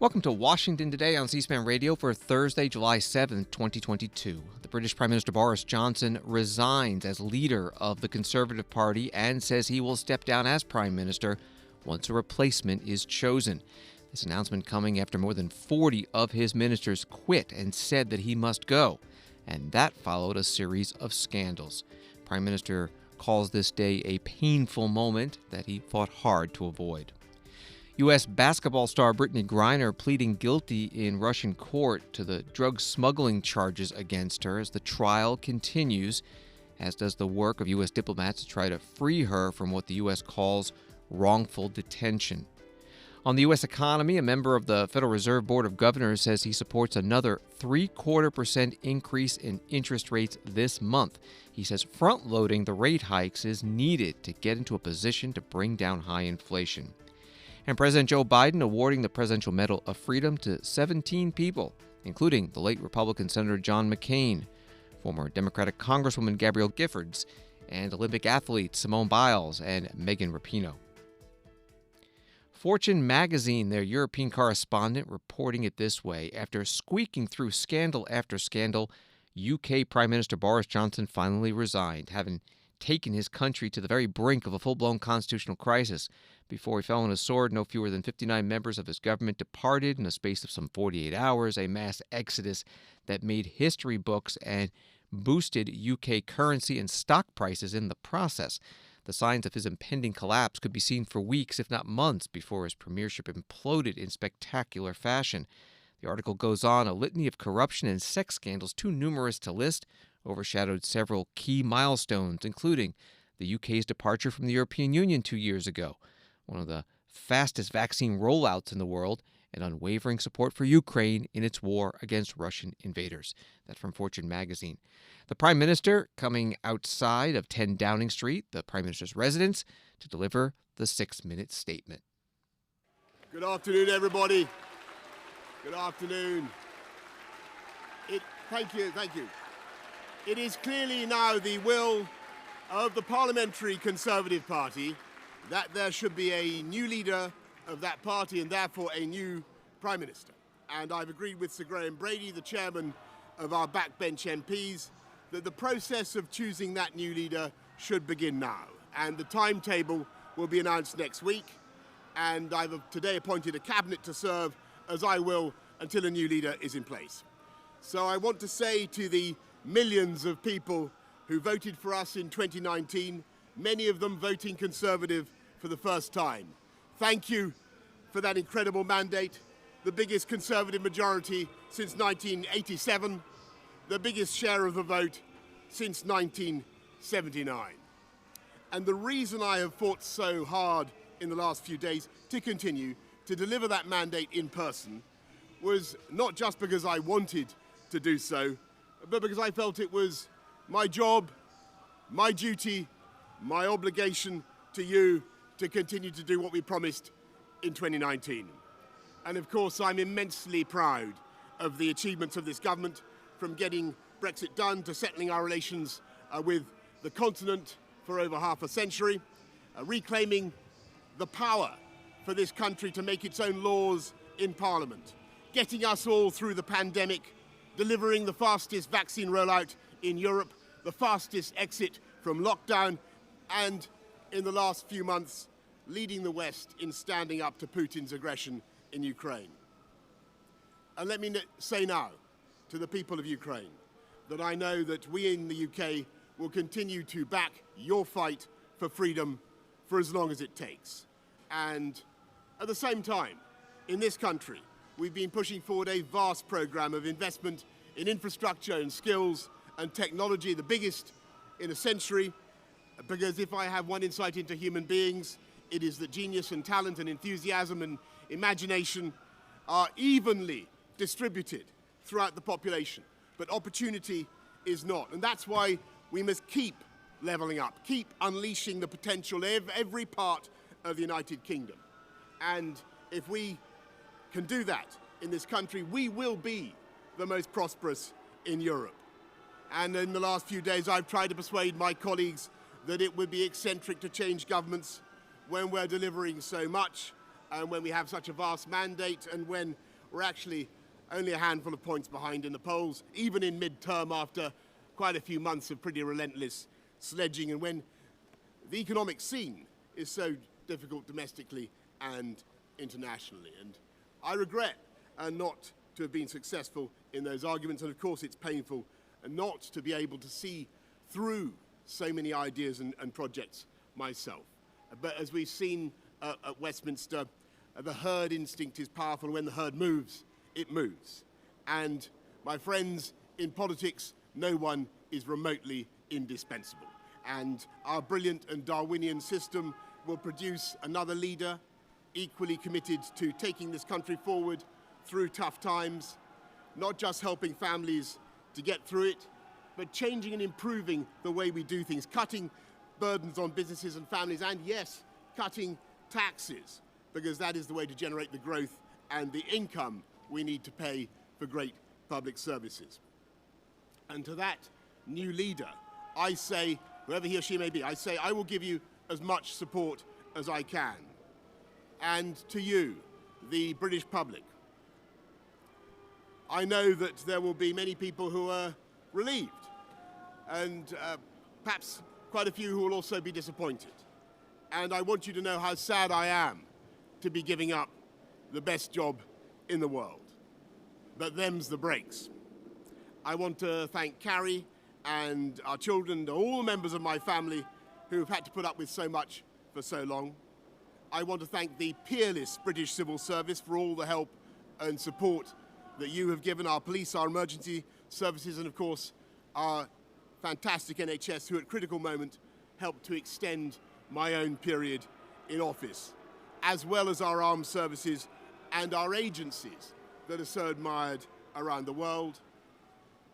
Welcome to Washington Today on C-SPAN Radio for Thursday, July 7th, 2022. The British Prime Minister Boris Johnson resigns as leader of the Conservative Party and says he will step down as Prime Minister once a replacement is chosen. This announcement coming after more than 40 of his ministers quit and said that he must go. And that followed a series of scandals. Prime Minister calls this day a painful moment that he fought hard to avoid. U.S. basketball star Brittney Griner pleading guilty in Russian court to the drug smuggling charges against her as the trial continues, as does the work of U.S. diplomats to try to free her from what the U.S. calls wrongful detention. On the U.S. economy, a member of the Federal Reserve Board of Governors says he supports another 0.75% increase in interest rates this month. He says front-loading the rate hikes is needed to get into a position to bring down high inflation. And President Joe Biden awarding the Presidential Medal of Freedom to 17 people, including the late Republican Senator John McCain, former Democratic Congresswoman Gabrielle Giffords, and Olympic athletes Simone Biles and Megan Rapinoe. Fortune magazine, their European correspondent, reporting it this way. After squeaking through scandal after scandal, UK Prime Minister Boris Johnson finally resigned, having taken his country to the very brink of a full-blown constitutional crisis. Before he fell on his sword, no fewer than 59 members of his government departed in a space of some 48 hours, a mass exodus that made history books and boosted UK currency and stock prices in the process. The signs of his impending collapse could be seen for weeks, if not months, before his premiership imploded in spectacular fashion. The article goes on, a litany of corruption and sex scandals, too numerous to list, overshadowed several key milestones, including the UK's departure from the European Union 2 years ago, one of the fastest vaccine rollouts in the world, and unwavering support for Ukraine in its war against Russian invaders. That's from Fortune magazine. The Prime Minister coming outside of 10 Downing Street, the Prime Minister's residence, to deliver the 6-minute statement. Good afternoon, everybody. Good afternoon. Thank you. It is clearly now the will of the Parliamentary Conservative Party that there should be a new leader of that party and therefore a new Prime Minister. And I've agreed with Sir Graham Brady, the chairman of our backbench MPs, that the process of choosing that new leader should begin now. And the timetable will be announced next week. And I've today appointed a cabinet to serve, as I will, until a new leader is in place. So I want to say to the millions of people who voted for us in 2019, many of them voting Conservative for the first time, thank you for that incredible mandate, the biggest Conservative majority since 1987, the biggest share of the vote since 1979. And the reason I have fought so hard in the last few days to continue to deliver that mandate in person was not just because I wanted to do so, but because I felt it was my job, my duty, my obligation to you to continue to do what we promised in 2019. And of course, I'm immensely proud of the achievements of this government, from getting Brexit done to settling our relations with the continent for over half a century, reclaiming the power for this country to make its own laws in Parliament, getting us all through the pandemic, delivering the fastest vaccine rollout in Europe, the fastest exit from lockdown, and in the last few months, leading the West in standing up to Putin's aggression in Ukraine. And let me say now to the people of Ukraine that I know that we in the UK will continue to back your fight for freedom for as long as it takes. And at the same time, in this country, we've been pushing forward a vast program of investment in infrastructure and skills and technology, the biggest in a century, because if I have one insight into human beings, it is that genius and talent and enthusiasm and imagination are evenly distributed throughout the population, but opportunity is not. And that's why we must keep levelling up, keep unleashing the potential of every part of the United Kingdom. And if we can do that in this country, we will be the most prosperous in Europe. And in the last few days, I've tried to persuade my colleagues that it would be eccentric to change governments when we're delivering so much, and when we have such a vast mandate, and when we're actually only a handful of points behind in the polls, even in mid-term after quite a few months of pretty relentless sledging, and when the economic scene is so difficult domestically and internationally. And I regret not to have been successful in those arguments, and of course it's painful not to be able to see through so many ideas and projects myself. But as we've seen at Westminster, the herd instinct is powerful, and when the herd moves, it moves. And my friends, in politics, no one is remotely indispensable. And our brilliant and Darwinian system will produce another leader equally committed to taking this country forward through tough times, not just helping families to get through it, but changing and improving the way we do things, cutting burdens on businesses and families, and yes, cutting taxes, because that is the way to generate the growth and the income we need to pay for great public services. And to that new leader, I say, whoever he or she may be, I say I will give you as much support as I can. And to you, the British public, I know that there will be many people who are relieved, and perhaps quite a few who will also be disappointed. And I want you to know how sad I am to be giving up the best job in the world. But them's the breaks. I want to thank Carrie and our children and all the members of my family who have had to put up with so much for so long. I want to thank the peerless British civil service for all the help and support that you have given our police, our emergency services, and of course our fantastic NHS, who at critical moment helped to extend my own period in office, as well as our armed services and our agencies that are so admired around the world,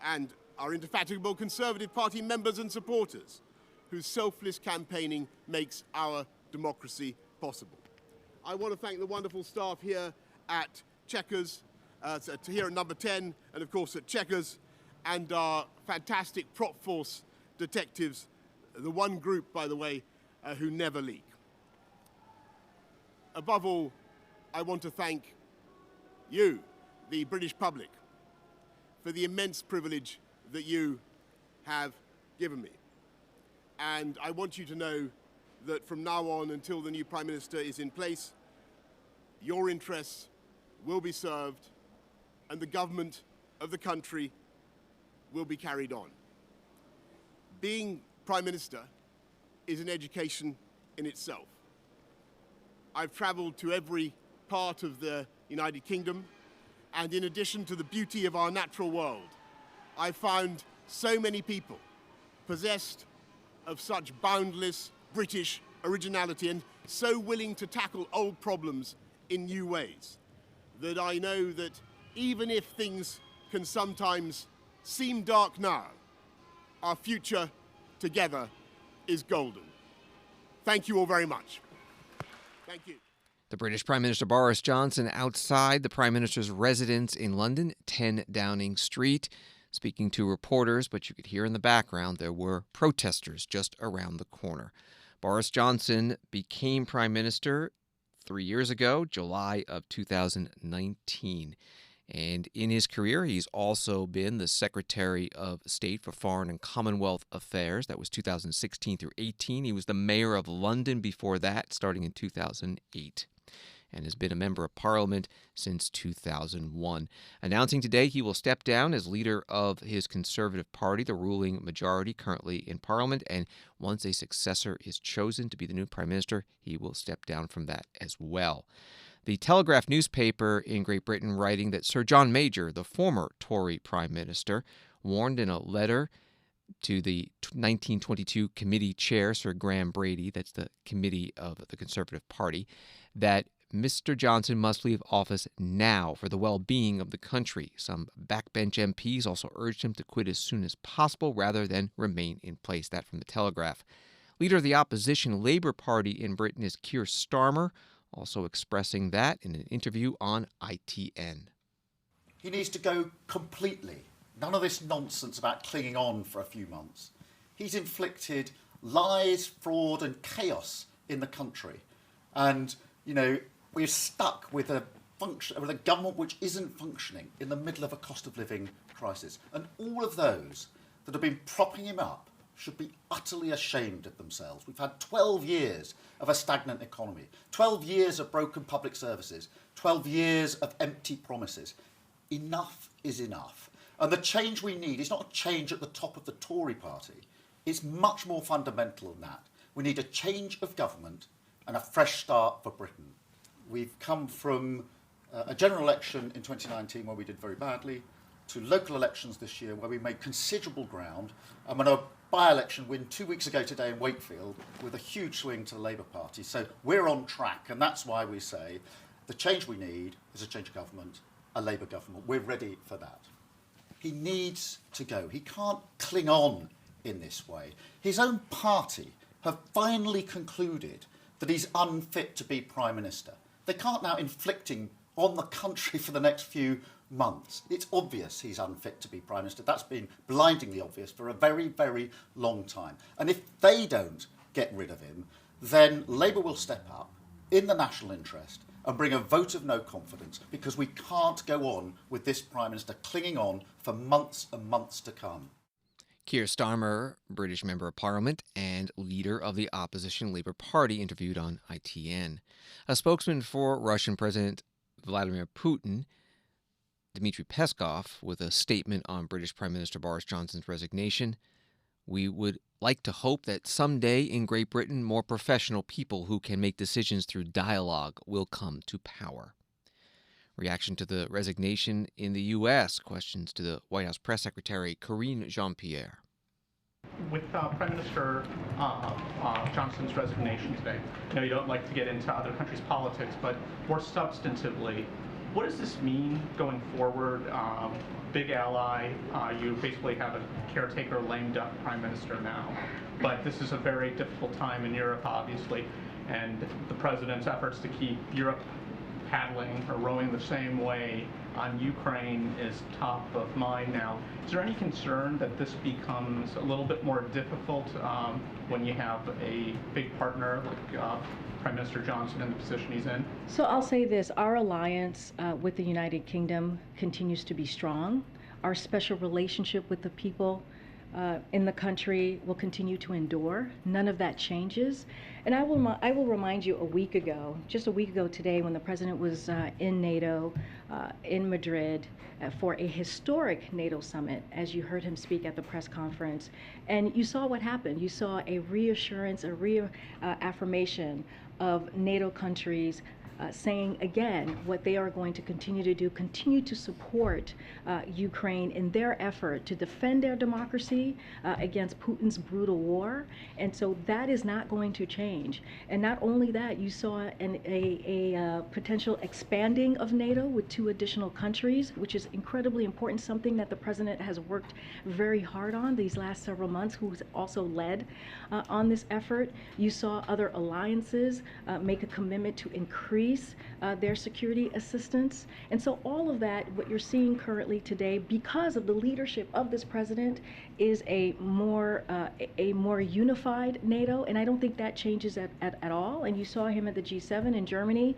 and our indefatigable Conservative Party members and supporters whose selfless campaigning makes our democracy possible. I want to thank the wonderful staff here at Chequers, here at Number 10, and of course at Chequers, and our fantastic prop force detectives, the one group, by the way, who never leak. Above all, I want to thank you, the British public, for the immense privilege that you have given me. And I want you to know that from now on until the new Prime Minister is in place, your interests will be served and the government of the country will be carried on. Being Prime Minister is an education in itself. I've travelled to every part of the United Kingdom, and in addition to the beauty of our natural world, I found so many people possessed of such boundless British originality and so willing to tackle old problems in new ways that I know that even if things can sometimes seem dark now, our future together is golden. Thank you all very much. Thank you. The British Prime Minister Boris Johnson outside the Prime Minister's residence in London, 10 Downing Street, speaking to reporters, but you could hear in the background there were protesters just around the corner. Boris Johnson became Prime Minister 3 years ago, July of 2019. And in his career, he's also been the Secretary of State for Foreign and Commonwealth Affairs. That was 2016 through 18. He was the Mayor of London before that, starting in 2008. And has been a member of Parliament since 2001. Announcing today he will step down as leader of his Conservative Party, the ruling majority currently in Parliament, and once a successor is chosen to be the new Prime Minister, he will step down from that as well. The Telegraph newspaper in Great Britain writing that Sir John Major, the former Tory Prime Minister, warned in a letter to the 1922 committee chair, Sir Graham Brady, that's the committee of the Conservative Party, that Mr. Johnson must leave office now for the well-being of the country. Some backbench MPs also urged him to quit as soon as possible rather than remain in place. That from the Telegraph. Leader of the opposition Labour Party in Britain is Keir Starmer, also expressing that in an interview on ITN. He needs to go completely. None of this nonsense about clinging on for a few months. He's inflicted lies, fraud and chaos in the country. And, you know, we're stuck with a with a government which isn't functioning in the middle of a cost of living crisis. And all of those that have been propping him up should be utterly ashamed of themselves. We've had 12 years of a stagnant economy, 12 years of broken public services, 12 years of empty promises. Enough is enough. And the change we need is not a change at the top of the Tory party. It's much more fundamental than that. We need a change of government and a fresh start for Britain. We've come from a general election in 2019 where we did very badly, to local elections this year where we made considerable ground, and a by-election win 2 weeks ago today in Wakefield with a huge swing to the Labour Party. So we're on track, and that's why we say the change we need is a change of government, a Labour government. We're ready for that. He needs to go. He can't cling on in this way. His own party have finally concluded that he's unfit to be Prime Minister. They can't now inflict him on the country for the next few months. It's obvious he's unfit to be Prime Minister. That's been blindingly obvious for a very, very long time. And if they don't get rid of him, then Labour will step up in the national interest and bring a vote of no confidence, because we can't go on with this Prime Minister clinging on for months and months to come. Keir Starmer, British Member of Parliament and leader of the opposition Labour Party, interviewed on ITN. A spokesman for Russian President Vladimir Putin, Dmitry Peskov, with a statement on British Prime Minister Boris Johnson's resignation. We would like to hope that someday in Great Britain, more professional people who can make decisions through dialogue will come to power. Reaction to the resignation in the U.S. Questions to the White House Press Secretary Karine Jean-Pierre. With Prime Minister Johnson's resignation today, I know you don't like to get into other countries' politics, but more substantively, what does this mean going forward? Big ally, you basically have a caretaker lame duck Prime Minister now, but this is a very difficult time in Europe, obviously, and the President's efforts to keep Europe paddling or rowing the same way on Ukraine is top of mind now. Is there any concern that this becomes a little bit more difficult when you have a big partner like Prime Minister Johnson in the position he's in? So I'll say this, our alliance with the United Kingdom continues to be strong. Our special relationship with the people in the country will continue to endure. None of that changes. And I will remind you just a week ago today, when the President was in NATO, in Madrid, for a historic NATO summit, as you heard him speak at the press conference. And you saw what happened. You saw a reassurance, a reaffirmation of NATO countries saying again what they are going to continue to do, continue to support Ukraine in their effort to defend their democracy against Putin's brutal war. And so that is not going to change. And not only that, you saw a potential expanding of NATO with 2 additional countries, which is incredibly important, something that the President has worked very hard on these last several months, who's also led on this effort. You saw other alliances make a commitment to increase their security assistance. And so all of that, what you're seeing currently today, because of the leadership of this President, is a more unified NATO, and I don't think that changes at all. And you saw him at the G7 in Germany,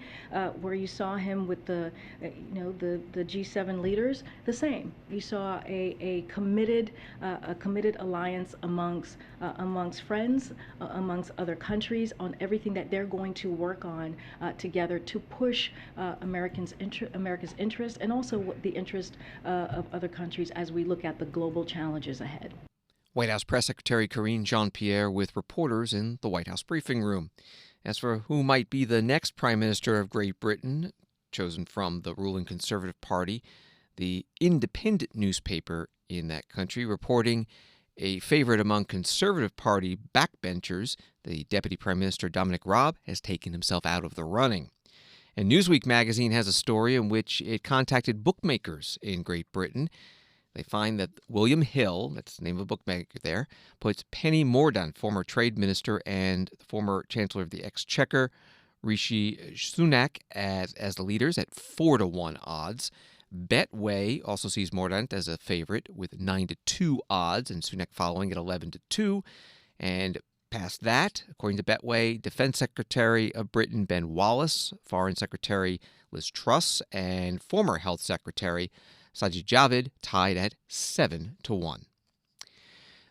where you saw him with the G7 leaders. The same. You saw a committed alliance amongst friends, amongst other countries, on everything that they're going to work on together to push America's interest, and also the interest of other countries as we look at the global challenges ahead. White House Press Secretary Karine Jean-Pierre with reporters in the White House briefing room. As for who might be the next Prime Minister of Great Britain, chosen from the ruling Conservative Party, the Independent newspaper in that country reporting a favorite among Conservative Party backbenchers, the Deputy Prime Minister Dominic Raab, has taken himself out of the running. And Newsweek magazine has a story in which it contacted bookmakers in Great Britain. They find that William Hill, that's the name of a bookmaker there, puts Penny Mordaunt, former trade minister and former chancellor of the Exchequer, Rishi Sunak, as the leaders at 4-1 odds. Betway also sees Mordaunt as a favorite with 9-2 odds, and Sunak following at 11-2. And Past that, according to Betway, Defense Secretary of Britain Ben Wallace, Foreign Secretary Liz Truss, and former Health Secretary Sajid Javid tied at 7-1.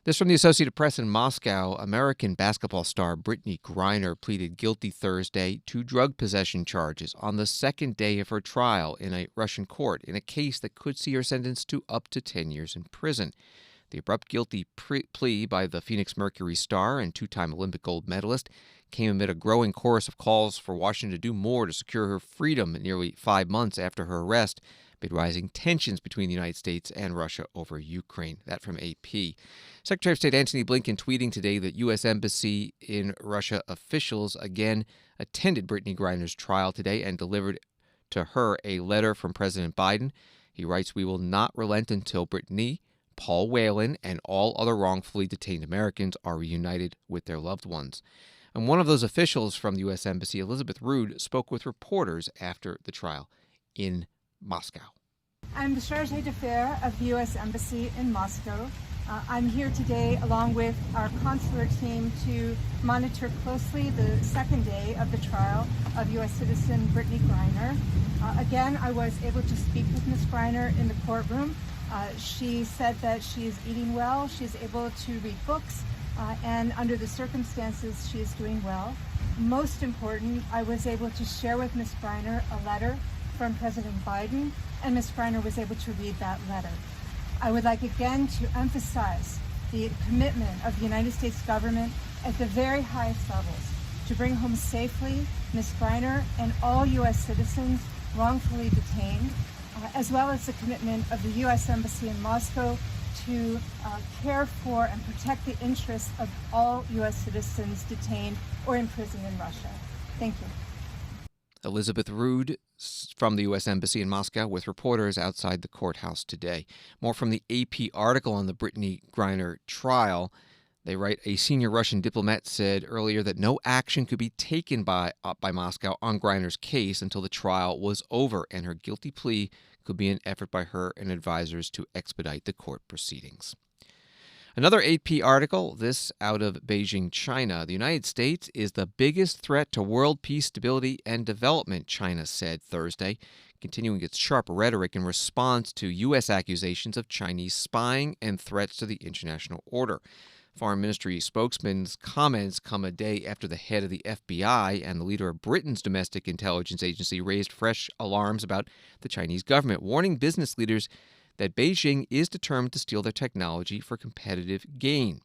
This from the Associated Press in Moscow. American basketball star Brittney Griner pleaded guilty Thursday to drug possession charges on the second day of her trial in a Russian court in a case that could see her sentenced to up to 10 years in prison. The abrupt guilty plea by the Phoenix Mercury star and two-time Olympic gold medalist came amid a growing chorus of calls for Washington to do more to secure her freedom nearly 5 months after her arrest, amid rising tensions between the United States and Russia over Ukraine. That from AP. Secretary of State Antony Blinken tweeting today that U.S. Embassy in Russia officials again attended Brittney Griner's trial today and delivered to her a letter from President Biden. He writes, "We will not relent until Brittney, Paul Whelan, and all other wrongfully detained Americans are reunited with their loved ones." And one of those officials from the U.S. Embassy, Elizabeth Rood, spoke with reporters after the trial in Moscow. I'm the Chargé d'Affaires of the U.S. Embassy in Moscow. I'm here today along with our consular team to monitor closely the second day of the trial of U.S. citizen Brittney Griner. Again, I was able to speak with Ms. Griner in the courtroom. She said that she is eating well, she's able to read books, and under the circumstances, she is doing well. Most important, I was able to share with Ms. Griner a letter from President Biden, and Ms. Griner was able to read that letter. I would like again to emphasize the commitment of the United States government at the very highest levels to bring home safely Ms. Griner and all U.S. citizens wrongfully detained, as well as the commitment of the U.S. Embassy in Moscow to care for and protect the interests of all U.S. citizens detained or imprisoned in Russia. Thank you. Elizabeth Rood from the U.S. Embassy in Moscow with reporters outside the courthouse today. More from the AP article on the Brittney Griner trial. They write, a senior Russian diplomat said earlier that no action could be taken by Moscow on Griner's case until the trial was over, and her guilty plea could be an effort by her and advisors to expedite the court proceedings. Another AP article, this out of Beijing, China. The United States is the biggest threat to world peace, stability, and development, China said Thursday, continuing its sharp rhetoric in response to U.S. accusations of Chinese spying and threats to the international order. Foreign Ministry spokesman's comments come a day after the head of the FBI and the leader of Britain's domestic intelligence agency raised fresh alarms about the Chinese government, warning business leaders that Beijing is determined to steal their technology for competitive gain.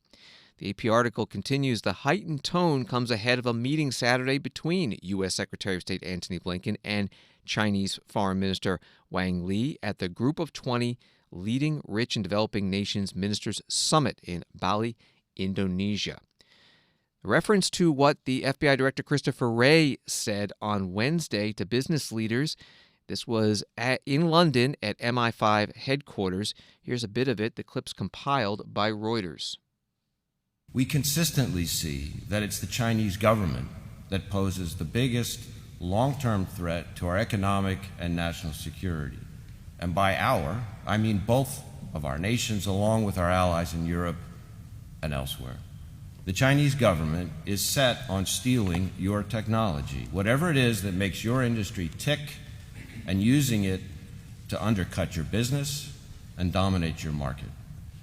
The AP article continues, the heightened tone comes ahead of a meeting Saturday between U.S. Secretary of State Antony Blinken and Chinese Foreign Minister Wang Yi at the Group of 20 Leading Rich and Developing Nations Ministers Summit in Bali, Indonesia. A reference to what the FBI Director Christopher Wray said on Wednesday to business leaders. This was in London at MI5 headquarters. Here's a bit of it. The clip's compiled by Reuters. We consistently see that it's the Chinese government that poses the biggest long-term threat to our economic and national security. And by our, I mean both of our nations along with our allies in Europe and elsewhere. The Chinese government is set on stealing your technology, whatever it is that makes your industry tick, and using it to undercut your business and dominate your market.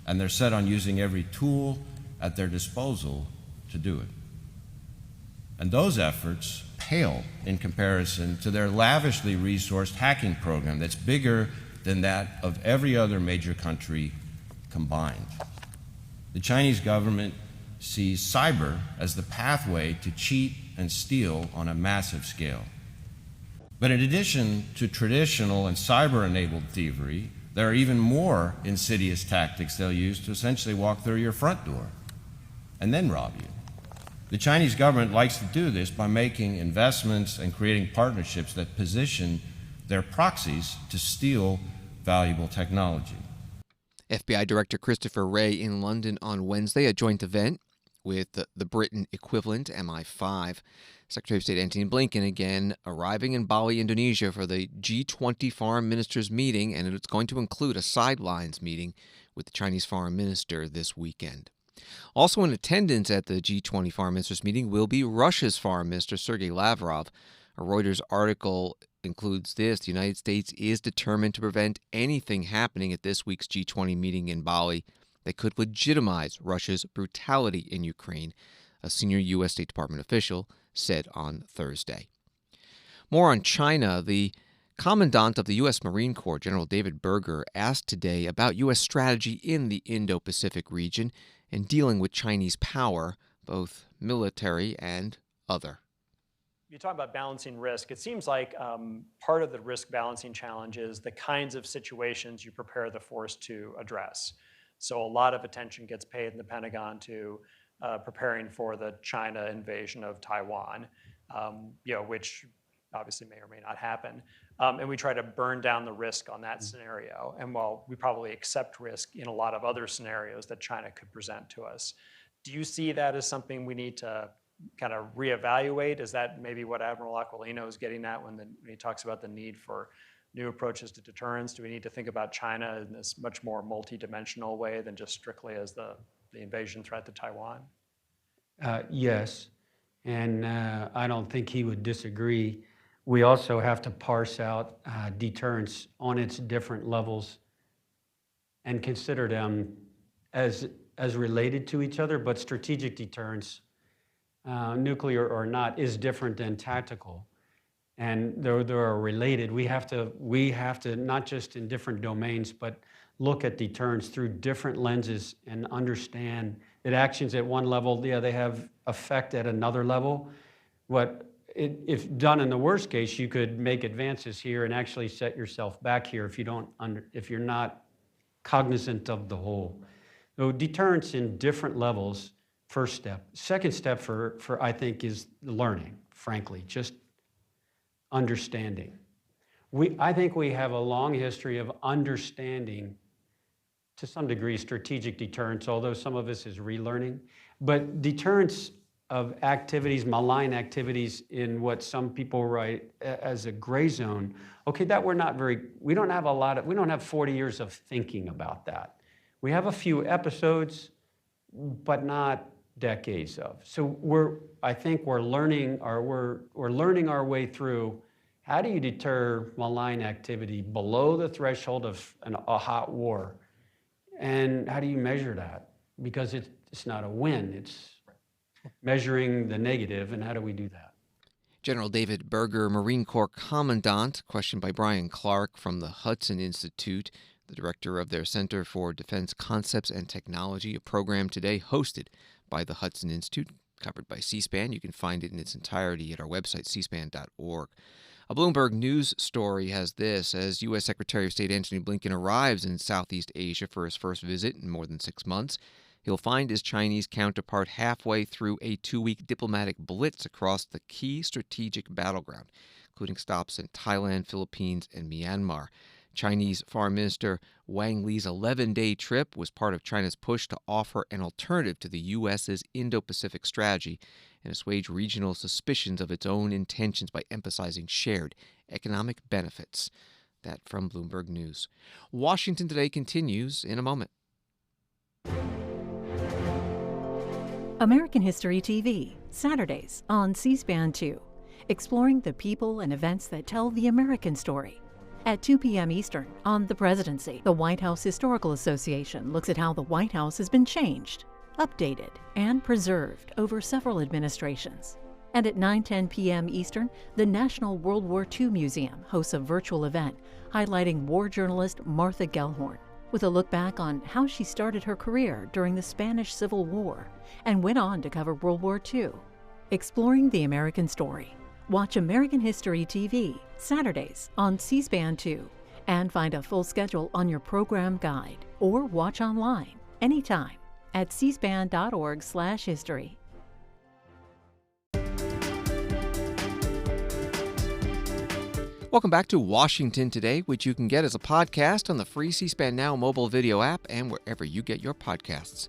And they're set on using every tool at their disposal to do it. And those efforts pale in comparison to their lavishly resourced hacking program that's bigger than that of every other major country combined. The Chinese government sees cyber as the pathway to cheat and steal on a massive scale. But in addition to traditional and cyber-enabled thievery, there are even more insidious tactics they'll use to essentially walk through your front door and then rob you. The Chinese government likes to do this by making investments and creating partnerships that position their proxies to steal valuable technology. FBI Director Christopher Wray in London on Wednesday, a joint event with the Britain equivalent, MI5. Secretary of State Antony Blinken again arriving in Bali, Indonesia for the G20 foreign ministers meeting, and it's going to include a sidelines meeting with the Chinese foreign minister this weekend. Also in attendance at the G20 foreign ministers meeting will be Russia's foreign minister, Sergei Lavrov. A Reuters article includes this: the United States is determined to prevent anything happening at this week's G20 meeting in Bali that could legitimize Russia's brutality in Ukraine, a senior U.S. State Department official said on Thursday. More on China. The Commandant of the U.S. Marine Corps, General David Berger, asked today about U.S. strategy in the Indo-Pacific region and dealing with Chinese power, both military and other. You talk about balancing risk. It seems like part of the risk balancing challenge is the kinds of situations you prepare the force to address. So a lot of attention gets paid in the Pentagon to preparing for the China invasion of Taiwan, which obviously may or may not happen. And we try to burn down the risk on that scenario. And while we probably accept risk in a lot of other scenarios that China could present to us, do you see that as something we need to kind of reevaluate? Is that maybe what Admiral Aquilino is getting at when he talks about the need for new approaches to deterrence? Do we need to think about China in this much more multidimensional way than just strictly as the invasion threat to Taiwan? Yes, and I don't think he would disagree. We also have to parse out deterrence on its different levels and consider them as related to each other, but strategic deterrence, nuclear or not, is different than tactical. And they are related. We have to not just in different domains, but look at deterrence through different lenses and understand that actions at one level, they have effect at another level. If done in the worst case, you could make advances here and actually set yourself back here if you're not cognizant of the whole. So deterrence in different levels, first step. Second step for I think is learning, frankly, just understanding. I think we have a long history of understanding, to some degree, strategic deterrence, although some of this is relearning. But deterrence of activities, malign activities in what some people write as a gray zone, okay, that we don't have 40 years of thinking about that. We have a few episodes, but not decades of. So I think we're learning our way through how do you deter malign activity below the threshold of a hot war, and how do you measure that? Because it's not a win, it's measuring the negative, and how do we do that? General David Berger, Marine Corps Commandant, questioned by Brian Clark from the Hudson Institute, the director of their Center for Defense Concepts and Technology, a program today hosted by the Hudson Institute, covered by C-SPAN. You can find it in its entirety at our website, cspan.org. A Bloomberg News story has this: as U.S. Secretary of State Antony Blinken arrives in Southeast Asia for his first visit in more than 6 months, he'll find his Chinese counterpart halfway through a 2-week diplomatic blitz across the key strategic battleground, including stops in Thailand, Philippines, and Myanmar. Chinese Foreign Minister Wang Li's 11-day trip was part of China's push to offer an alternative to the U.S.'s Indo-Pacific strategy and assuage regional suspicions of its own intentions by emphasizing shared economic benefits. That from Bloomberg News. Washington Today continues in a moment. American History TV, Saturdays on C-SPAN 2, exploring the people and events that tell the American story. At 2 p.m. Eastern on The Presidency, the White House Historical Association looks at how the White House has been changed, updated, and preserved over several administrations. And at 9:10 p.m. Eastern, the National World War II Museum hosts a virtual event highlighting war journalist Martha Gellhorn, with a look back on how she started her career during the Spanish Civil War and went on to cover World War II. Exploring the American story. Watch American History TV, Saturdays on C-SPAN 2, and find a full schedule on your program guide, or watch online anytime at cspan.org/history. Welcome back to Washington Today, which you can get as a podcast on the free C-SPAN Now mobile video app and wherever you get your podcasts.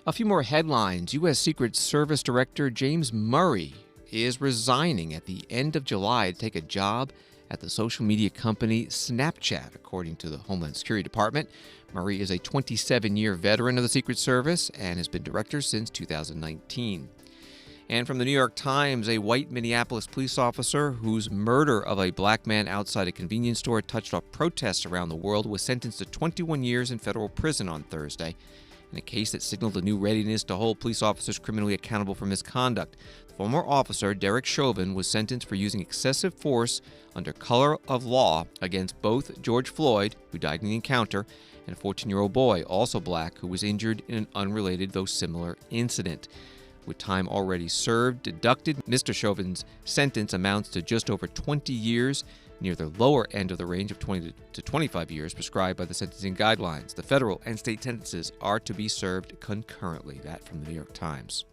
A few more headlines. U.S. Secret Service Director James Murray is resigning at the end of July to take a job at the social media company Snapchat, according to the Homeland Security Department. Murray is a 27-year veteran of the Secret Service and has been director since 2019. And from the New York Times, a white Minneapolis police officer whose murder of a black man outside a convenience store touched off protests around the world was sentenced to 21 years in federal prison on Thursday in a case that signaled a new readiness to hold police officers criminally accountable for misconduct. The former officer, Derek Chauvin, was sentenced for using excessive force under color of law against both George Floyd, who died in the encounter, and a 14-year-old boy, also black, who was injured in an unrelated though similar incident. With time already served deducted, Mr. Chauvin's sentence amounts to just over 20 years, near the lower end of the range of 20 to 25 years prescribed by the sentencing guidelines. The federal and state sentences are to be served concurrently. That from the New York Times.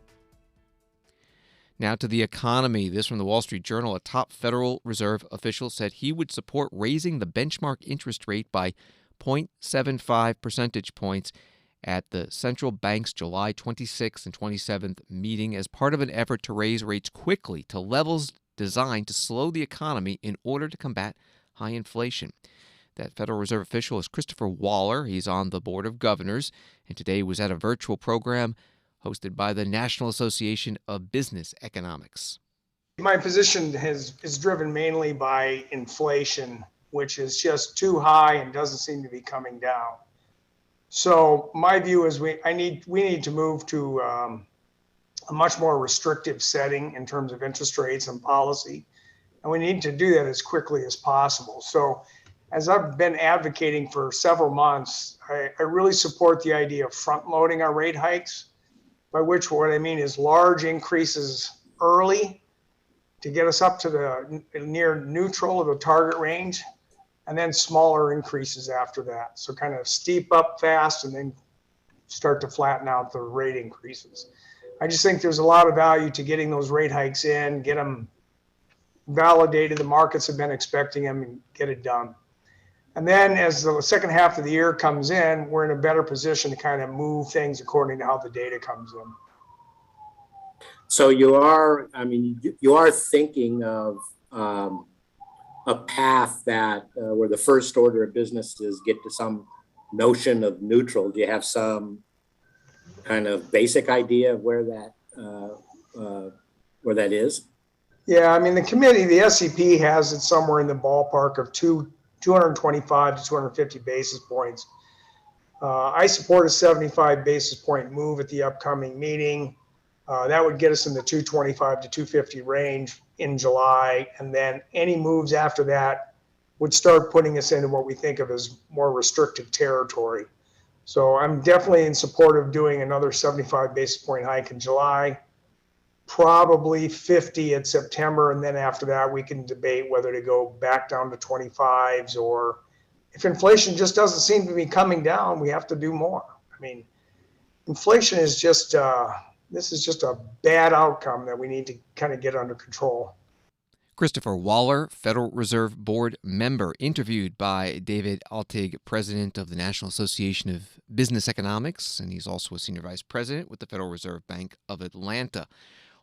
Now to the economy. This from the Wall Street Journal. A top Federal Reserve official said he would support raising the benchmark interest rate by 0.75 percentage points at the central bank's July 26th and 27th meeting as part of an effort to raise rates quickly to levels designed to slow the economy in order to combat high inflation. That Federal Reserve official is Christopher Waller. He's on the Board of Governors, and today was at a virtual program hosted by the National Association of Business Economics. My position is driven mainly by inflation, which is just too high and doesn't seem to be coming down. So my view is we need to move to a much more restrictive setting in terms of interest rates and policy, and we need to do that as quickly as possible. So as I've been advocating for several months, I really support the idea of front-loading our rate hikes, by which what I mean is large increases early to get us up to the near neutral of the target range, and then smaller increases after that. So kind of steep up fast and then start to flatten out the rate increases. I just think there's a lot of value to getting those rate hikes in, get them validated. The markets have been expecting them, and get it done. And then as the second half of the year comes in, we're in a better position to kind of move things according to how the data comes in. So you are thinking of a path that where the first order of business is get to some notion of neutral. Do you have some kind of basic idea of where that is? Yeah, I mean, the committee, the SEP has it somewhere in the ballpark of 225 to 250 basis points. I support a 75 basis point move at the upcoming meeting. That would get us in the 225 to 250 range in July, and then any moves after that would start putting us into what we think of as more restrictive territory. So I'm definitely in support of doing another 75 basis point hike in July, probably 50 in September, and then after that we can debate whether to go back down to 25s, or if inflation just doesn't seem to be coming down, we have to do more. I mean, inflation is just this is just a bad outcome that we need to kind of get under control. Christopher Waller, Federal Reserve Board member, interviewed by David Altig, president of the National Association of Business Economics, and he's also a senior vice president with the Federal Reserve Bank of Atlanta.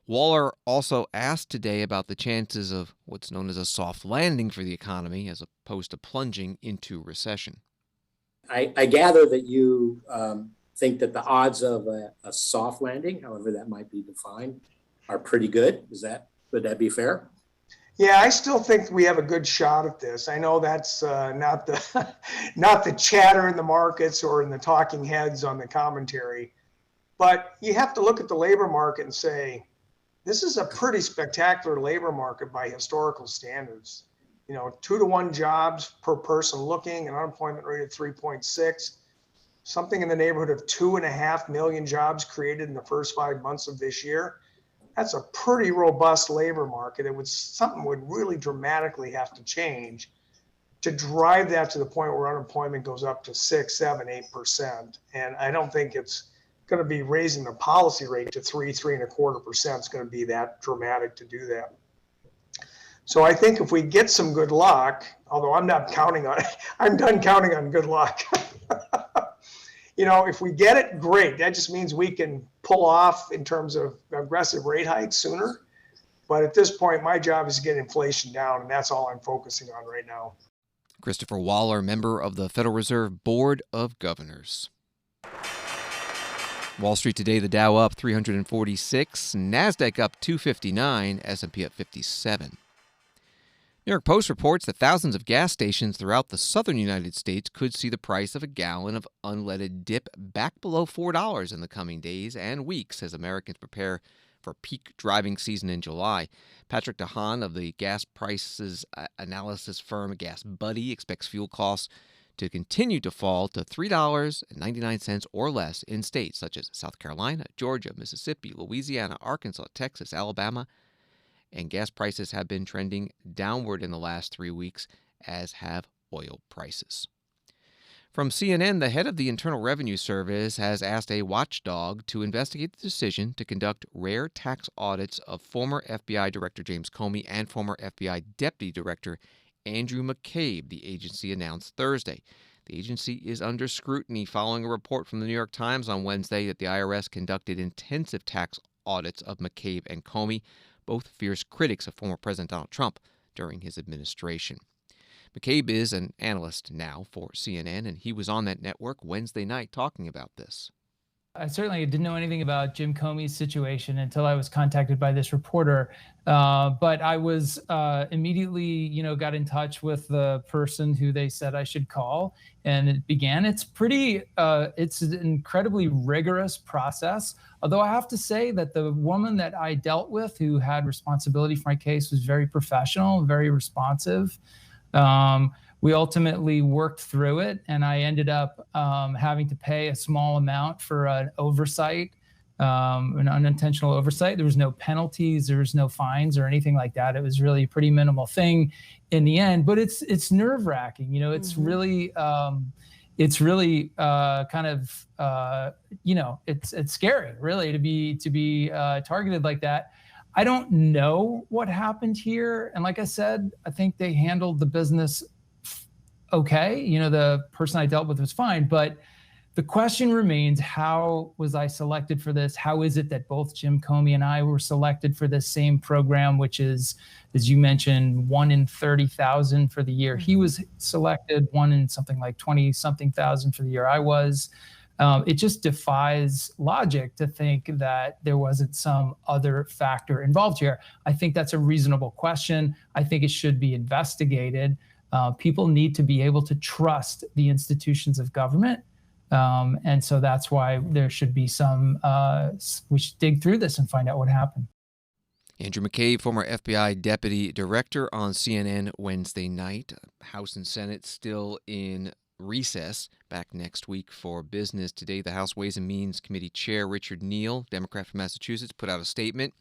Waller also asked today about the chances of what's known as a soft landing for the economy as opposed to plunging into recession. I gather that you think that the odds of a soft landing, however that might be defined, are pretty good. Would that be fair? Yeah, I still think we have a good shot at this. I know that's not the chatter in the markets or in the talking heads on the commentary, but you have to look at the labor market and say, this is a pretty spectacular labor market by historical standards. 2-to-1 jobs per person looking, an unemployment rate of 3.6, something in the neighborhood of 2.5 million jobs created in the first 5 months of this year. That's a pretty robust labor market. Something would really dramatically have to change to drive that to the point where unemployment goes up to 6, 7, 8%. And I don't think it's going to be raising the policy rate to 3.25%. It's going to be that dramatic to do that. So I think if we get some good luck, although I'm not counting on it, I'm done counting on good luck. If we get it, great. That just means we can pull off in terms of aggressive rate hikes sooner. But at this point, my job is to get inflation down, and that's all I'm focusing on right now. Christopher Waller, member of the Federal Reserve Board of Governors. Wall Street today, the Dow up 346, NASDAQ up 259, S&P up 57. New York Post reports that thousands of gas stations throughout the southern United States could see the price of a gallon of unleaded dip back below $4 in the coming days and weeks as Americans prepare for peak driving season in July. Patrick DeHaan of the gas prices analysis firm Gas Buddy expects fuel costs to continue to fall to $3.99 or less in states such as South Carolina, Georgia, Mississippi, Louisiana, Arkansas, Texas, Alabama, and gas prices have been trending downward in the last 3 weeks, as have oil prices. From CNN, the head of the Internal Revenue Service has asked a watchdog to investigate the decision to conduct rare tax audits of former FBI Director James Comey and former FBI Deputy Director Andrew McCabe, the agency announced Thursday. The agency is under scrutiny following a report from the New York Times on Wednesday that the IRS conducted intensive tax audits of McCabe and Comey, both fierce critics of former President Donald Trump during his administration. McCabe is an analyst now for CNN, and he was on that network Wednesday night talking about this. I certainly didn't know anything about Jim Comey's situation until I was contacted by this reporter. But I was immediately, got in touch with the person who they said I should call, and it began. It's an incredibly rigorous process. Although I have to say that the woman that I dealt with who had responsibility for my case was very professional, very responsive. We ultimately worked through it, and I ended up having to pay a small amount for an oversight, an unintentional oversight. There was no penalties, there was no fines or anything like that. It was really a pretty minimal thing in the end, but it's nerve-wracking. It's really it's scary, really, to be targeted like that. I don't know what happened here, and like I said, I think they handled the business okay. The person I dealt with was fine, but the question remains, how was I selected for this? How is it that both Jim Comey and I were selected for this same program, which is, as you mentioned, 1 in 30,000 for the year he was selected, 1 in something like 20-something thousand for the year I was. It just defies logic to think that there wasn't some other factor involved here. I think that's a reasonable question. I think it should be investigated. People need to be able to trust the institutions of government. And so that's why there should be we should dig through this and find out what happened. Andrew McCabe, former FBI Deputy Director, on CNN Wednesday night. House and Senate still in recess, back next week for business. Today, the House Ways and Means Committee Chair Richard Neal, Democrat from Massachusetts, put out a statement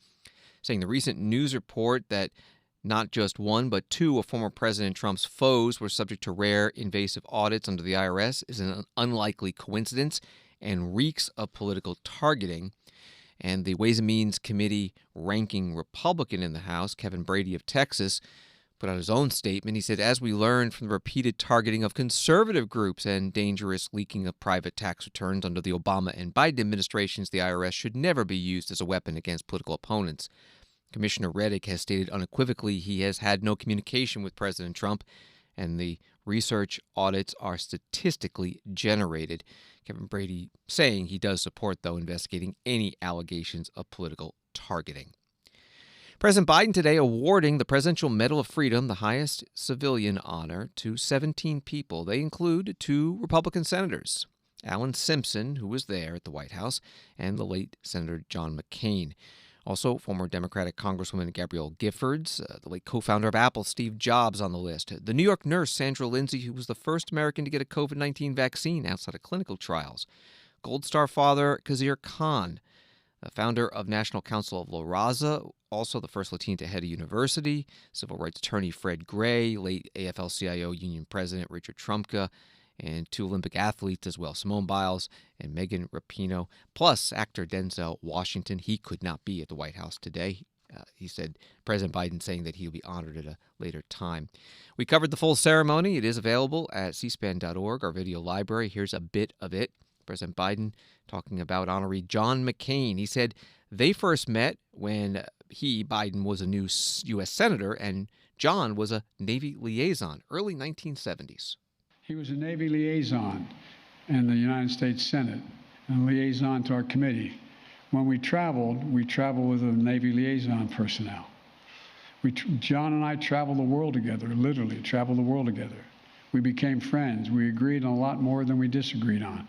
saying the recent news report that not just one, but 2 of former President Trump's foes were subject to rare invasive audits under the IRS is an unlikely coincidence and reeks of political targeting. And the Ways and Means Committee ranking Republican in the House, Kevin Brady of Texas, put out his own statement. He said, as we learned from the repeated targeting of conservative groups and dangerous leaking of private tax returns under the Obama and Biden administrations, the IRS should never be used as a weapon against political opponents. Commissioner Reddick has stated unequivocally he has had no communication with President Trump, and the research audits are statistically generated. Kevin Brady saying he does support, though, investigating any allegations of political targeting. President Biden today awarding the Presidential Medal of Freedom, the highest civilian honor, to 17 people. They include 2 Republican senators, Alan Simpson, who was there at the White House, and the late Senator John McCain. Also, former Democratic Congresswoman Gabrielle Giffords, the late co-founder of Apple, Steve Jobs, on the list. The New York nurse, Sandra Lindsay, who was the first American to get a COVID-19 vaccine outside of clinical trials. Gold Star father, Khizr Khan, the founder of National Council of La Raza, also the first Latina to head a university. Civil rights attorney Fred Gray, late AFL-CIO Union President Richard Trumka, and 2 Olympic athletes as well, Simone Biles and Megan Rapinoe, plus actor Denzel Washington. He could not be at the White House today. He said, President Biden saying that he'll be honored at a later time. We covered the full ceremony. It is available at cspan.org, our video library. Here's a bit of it. President Biden talking about honoree John McCain. He said, They first met when Biden, was a new U.S. Senator, and John was a Navy liaison, early 1970s. He was a Navy liaison in the United States Senate and a liaison to our committee. When we traveled with a Navy liaison personnel. John and I traveled the world together, literally traveled the world together. We became friends. We agreed on a lot more than we disagreed on.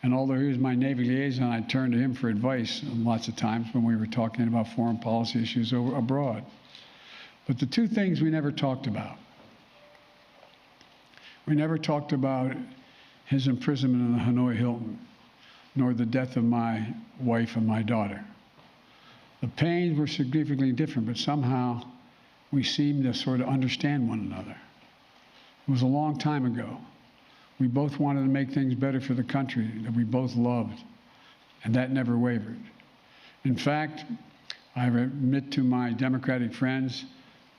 And although he was my Navy liaison, I turned to him for advice lots of times when we were talking about foreign policy issues abroad. But the two things we never talked about. We never talked about his imprisonment in the Hanoi Hilton, nor the death of my wife and my daughter. The pains were significantly different, but somehow we seemed to sort of understand one another. It was a long time ago. We both wanted to make things better for the country that we both loved, and that never wavered. In fact, I admit to my Democratic friends,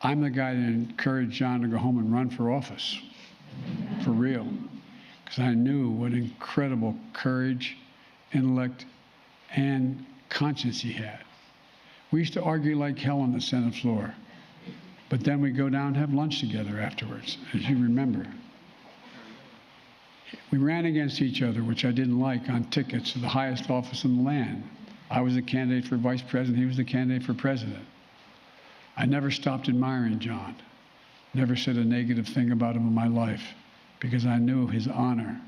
I'm the guy that encouraged John to go home and run for office, for real, because I knew what incredible courage, intellect, and conscience he had. We used to argue like hell on the Senate floor, but then we'd go down and have lunch together afterwards, as you remember. We ran against each other, which I didn't like, on tickets to the highest office in the land. I was the candidate for vice president, he was the candidate for president. I never stopped admiring John, never said a negative thing about him in my life, because I knew his honor,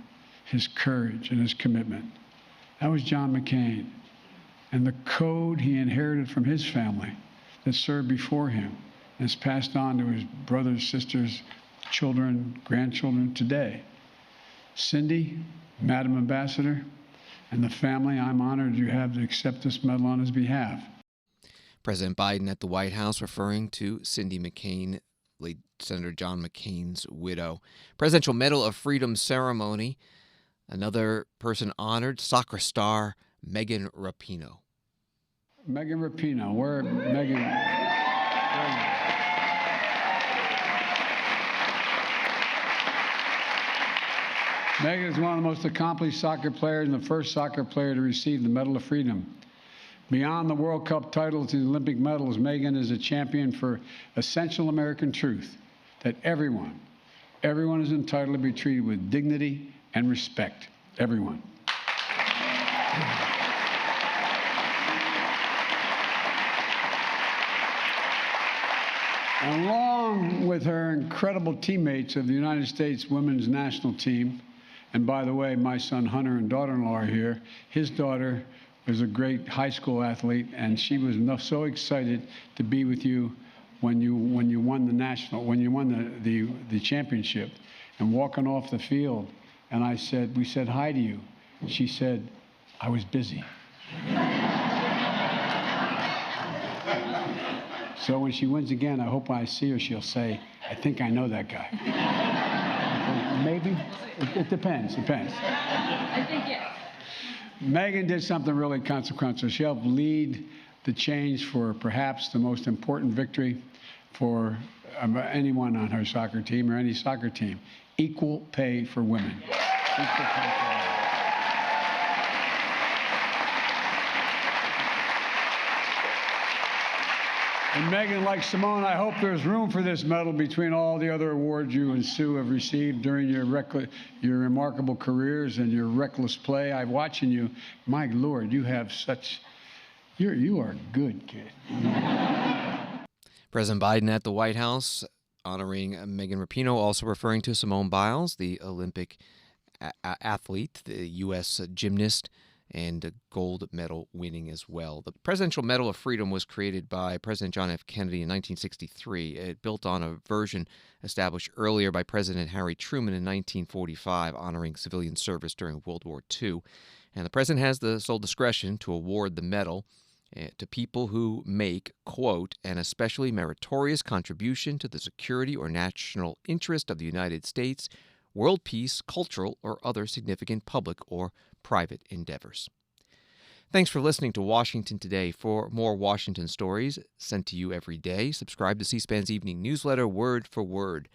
his courage, and his commitment. That was John McCain. And the code he inherited from his family that served before him and is passed on to his brothers, sisters, children, grandchildren today. Cindy, Madam Ambassador, and the family, I'm honored you have to accept this medal on his behalf. President Biden at the White House referring to Cindy McCain, late Senator John McCain's widow. Presidential Medal of Freedom ceremony. Another person honored, soccer star Megan Rapinoe. Megan Rapinoe, where Megan? Megan is one of the most accomplished soccer players and the first soccer player to receive the Medal of Freedom. Beyond the World Cup titles and Olympic medals, Megan is a champion for essential American truth that everyone is entitled to be treated with dignity and respect. Everyone. Along with her incredible teammates of the United States women's national team, and by the way, my son Hunter and daughter-in-law are here. His daughter was a great high school athlete, and she was so excited to be with you when you won the championship, and walking off the field. And we said hi to you. She said, I was busy. So when she wins again, I hope when I see her, she'll say, I think I know that guy. Maybe? It depends. I think yes. Megan did something really consequential. She helped lead the change for perhaps the most important victory for anyone on her soccer team or any soccer team. Equal pay for women. Equal pay for women. And Megan, like Simone, I hope there's room for this medal between all the other awards you and Sue have received during your remarkable careers and your reckless play. I'm watching you. My Lord, you are a good kid. President Biden at the White House honoring Megan Rapinoe, also referring to Simone Biles, the Olympic athlete, the U.S. gymnast, and gold medal winning as well. The Presidential Medal of Freedom was created by President John F. Kennedy in 1963. It built on a version established earlier by President Harry Truman in 1945, honoring civilian service during World War II. And the president has the sole discretion to award the medal to people who make, quote, an especially meritorious contribution to the security or national interest of the United States, world peace, cultural, or other significant public or private endeavors. Thanks for listening to Washington Today. For more Washington stories sent to you every day, subscribe to C-SPAN's evening newsletter, Word for Word.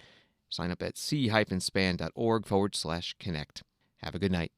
Sign up at c-span.org/connect. Have a good night.